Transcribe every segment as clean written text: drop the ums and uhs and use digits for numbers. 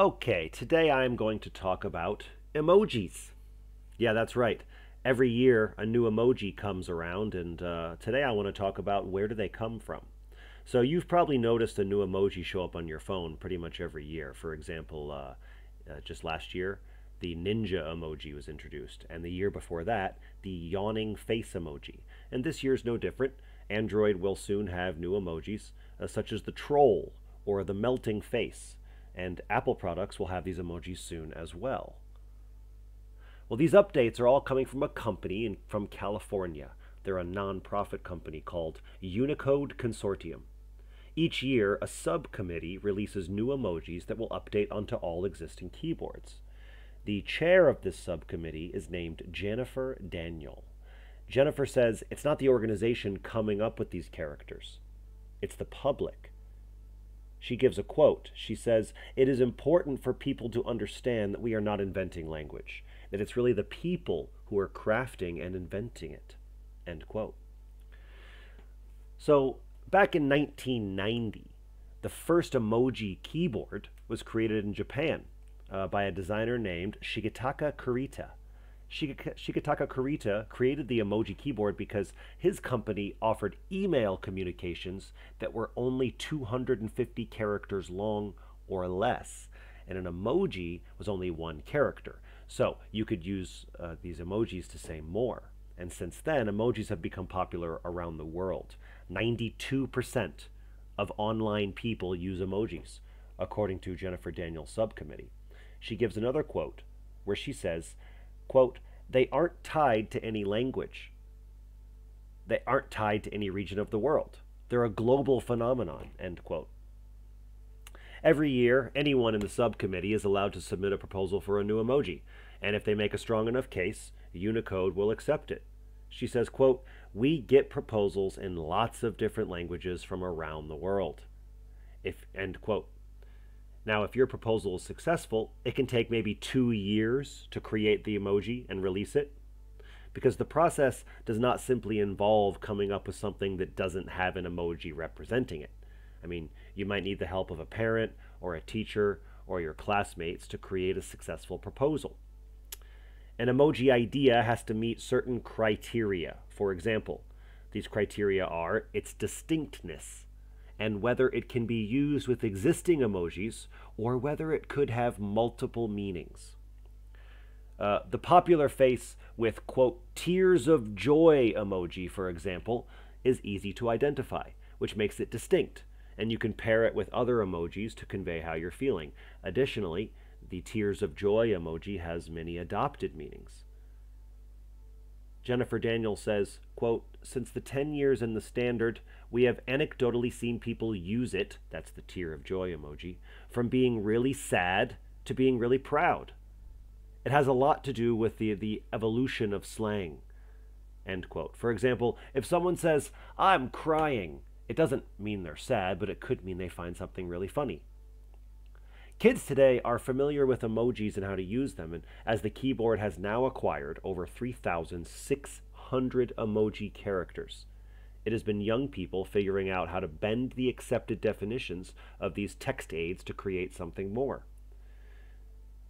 Okay, today I'm going to talk about emojis. Yeah, that's right. Every year a new emoji comes around, and today I want to talk about where do they come from. So you've probably noticed a new emoji show up on your phone pretty much every year. For example, just last year, the ninja emoji was introduced, and the year before that, the yawning face emoji. And this year's no different. Android will soon have new emojis, such as the troll or the melting face, and Apple products will have these emojis soon as well. Well, these updates are all coming from a company from California. They're a nonprofit company called Unicode Consortium. Each year, a subcommittee releases new emojis that will update onto all existing keyboards. The chair of this subcommittee is named Jennifer Daniel. Jennifer says it's not the organization coming up with these characters, it's the public. She gives a quote. She says, "It is important for people to understand that we are not inventing language, that it's really the people who are crafting and inventing it." End quote. So, back in 1990, the first emoji keyboard was created in Japan by a designer named Shigetaka Kurita. Shigetaka Kurita created the emoji keyboard because his company offered email communications that were only 250 characters long or less, and an emoji was only one character. So you could use these emojis to say more. And since then, emojis have become popular around the world. 92% of online people use emojis, according to Jennifer Daniels' subcommittee. She gives another quote where she says, quote, "They aren't tied to any language. They aren't tied to any region of the world. They're a global phenomenon," end quote. Every year, anyone in the subcommittee is allowed to submit a proposal for a new emoji, and if they make a strong enough case, Unicode will accept it. She says, quote, "We get proposals in lots of different languages from around the world." End quote. Now, if your proposal is successful, it can take maybe 2 years to create the emoji and release it, because the process does not simply involve coming up with something that doesn't have an emoji representing it. I mean, you might need the help of a parent or a teacher or your classmates to create a successful proposal. An emoji idea has to meet certain criteria. For example, these criteria are its distinctness, and whether it can be used with existing emojis or whether it could have multiple meanings. The popular face with, quote, "tears of joy" emoji, for example, is easy to identify, which makes it distinct, and you can pair it with other emojis to convey how you're feeling. Additionally, the tears of joy emoji has many adopted meanings. Jennifer Daniels says, quote, "Since the 10 years in the standard, we have anecdotally seen people use it," that's the tear of joy emoji, "from being really sad to being really proud. It has a lot to do with the evolution of slang," end quote. For example, if someone says, "I'm crying," it doesn't mean they're sad, but it could mean they find something really funny. Kids today are familiar with emojis and how to use them, and as the keyboard has now acquired over 3,600 emoji characters, it has been young people figuring out how to bend the accepted definitions of these text aids to create something more.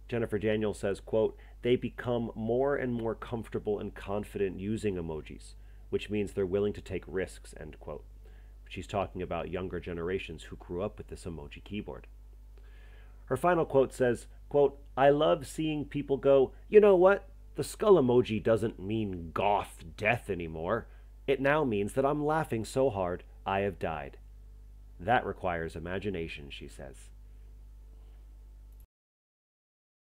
Jennifer Daniels says, quote, "They become more and more comfortable and confident using emojis, which means they're willing to take risks," end quote. She's talking about younger generations who grew up with this emoji keyboard. Her final quote says, quote, "I love seeing people go, you know what? The skull emoji doesn't mean goth death anymore. It now means that I'm laughing so hard I have died. That requires imagination," she says.